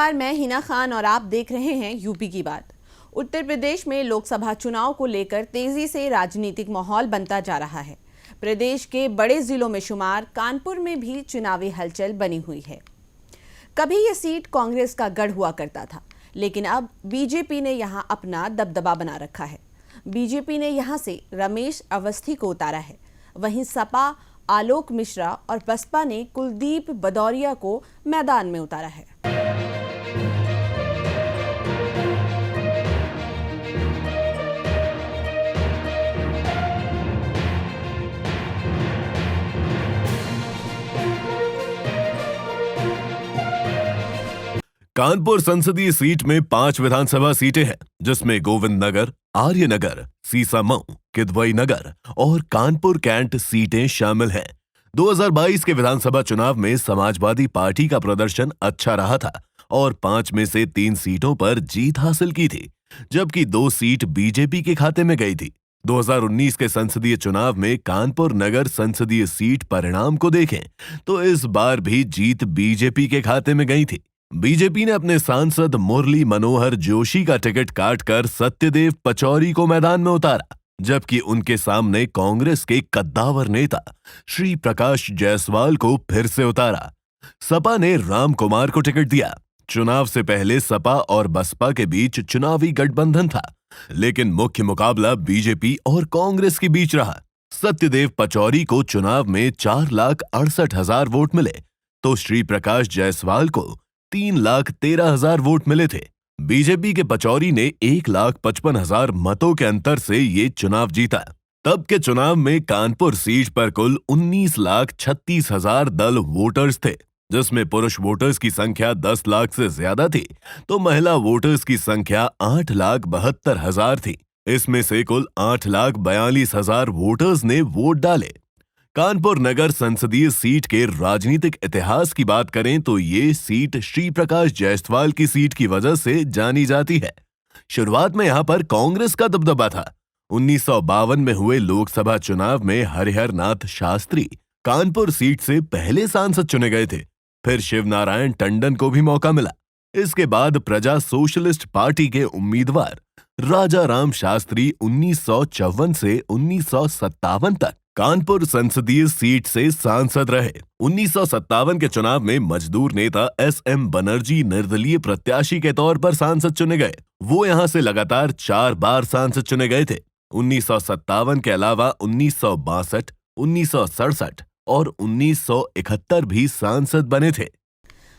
नमस्कार, मैं हिना खान और आप देख रहे हैं यूपी की बात। उत्तर प्रदेश में लोकसभा चुनाव को लेकर तेजी से राजनीतिक माहौल बनता जा रहा है। प्रदेश के बड़े जिलों में शुमार कानपुर में भी चुनावी हलचल बनी हुई है। कभी यह सीट कांग्रेस का गढ़ हुआ करता था, लेकिन अब बीजेपी ने यहां अपना दबदबा बना रखा है। बीजेपी ने यहां से रमेश अवस्थी को उतारा है, वहीं सपा आलोक मिश्रा और बसपा ने कुलदीप भदौरिया को मैदान में उतारा है। कानपुर संसदीय सीट में 5 विधानसभा सीटें हैं, जिसमें गोविंद नगर, आर्य नगर, सीसामऊ, किदवई नगर और कानपुर कैंट सीटें शामिल हैं। 2022 के विधानसभा चुनाव में समाजवादी पार्टी का प्रदर्शन अच्छा रहा था और 5 में से 3 सीटों पर जीत हासिल की थी, जबकि 2 सीट बीजेपी के खाते में गई थी। 2019 के संसदीय चुनाव में कानपुर नगर संसदीय सीट परिणाम को देखें तो इस बार भी जीत बीजेपी के खाते में गई थी। बीजेपी ने अपने सांसद मुरली मनोहर जोशी का टिकट काटकर सत्यदेव पचौरी को मैदान में उतारा, जबकि उनके सामने कांग्रेस के कद्दावर नेता श्री प्रकाश जायसवाल को फिर से उतारा। सपा ने राम कुमार को टिकट दिया। चुनाव से पहले सपा और बसपा के बीच चुनावी गठबंधन था, लेकिन मुख्य मुकाबला बीजेपी और कांग्रेस के बीच रहा। सत्यदेव पचौरी को चुनाव में 4,68,000 वोट मिले, तो श्री प्रकाश जायसवाल को 3,13,000 वोट मिले थे। बीजेपी के पचौरी ने 1,55,000 मतों के अंतर से ये चुनाव जीता। तब के चुनाव में कानपुर सीट पर कुल 19,36,000 दल वोटर्स थे, जिसमें पुरुष वोटर्स की संख्या 10 लाख से ज्यादा थी, तो महिला वोटर्स की संख्या 8,72,000 थी। इसमें से कुल 8,42,000 वोटर्स ने वोट डाले। कानपुर नगर संसदीय सीट के राजनीतिक इतिहास की बात करें तो ये सीट श्री प्रकाश जायसवाल की सीट की वजह से जानी जाती है। शुरुआत में यहां पर कांग्रेस का दबदबा था। 1952 में हुए लोकसभा चुनाव में हरिहर नाथ शास्त्री कानपुर सीट से पहले सांसद चुने गए थे। फिर शिवनारायण टंडन को भी मौका मिला। इसके बाद प्रजा सोशलिस्ट पार्टी के उम्मीदवार राजा राम शास्त्री 1954 से 1957 तक कानपुर संसदीय सीट से सांसद रहे। 1957 के चुनाव में मजदूर नेता S.M. बनर्जी निर्दलीय प्रत्याशी के तौर पर सांसद चुने गए। वो यहां से लगातार 4 बार सांसद चुने गए थे। 1957 के अलावा 1962, 1967 और 1971 भी सांसद बने थे।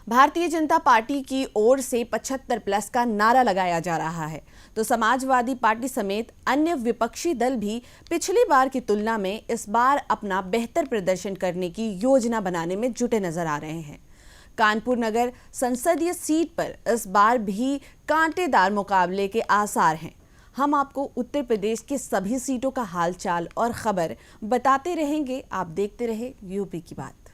भारतीय जनता पार्टी की ओर से 75+ का नारा लगाया जा रहा है, तो समाजवादी पार्टी समेत अन्य विपक्षी दल भी पिछली बार की तुलना में इस बार अपना बेहतर प्रदर्शन करने की योजना बनाने में जुटे नजर आ रहे हैं। कानपुर नगर संसदीय सीट पर इस बार भी कांटेदार मुकाबले के आसार हैं। हम आपको उत्तर प्रदेश के सभी सीटों का हालचाल और खबर बताते रहेंगे। आप देखते रहे यूपी की बात।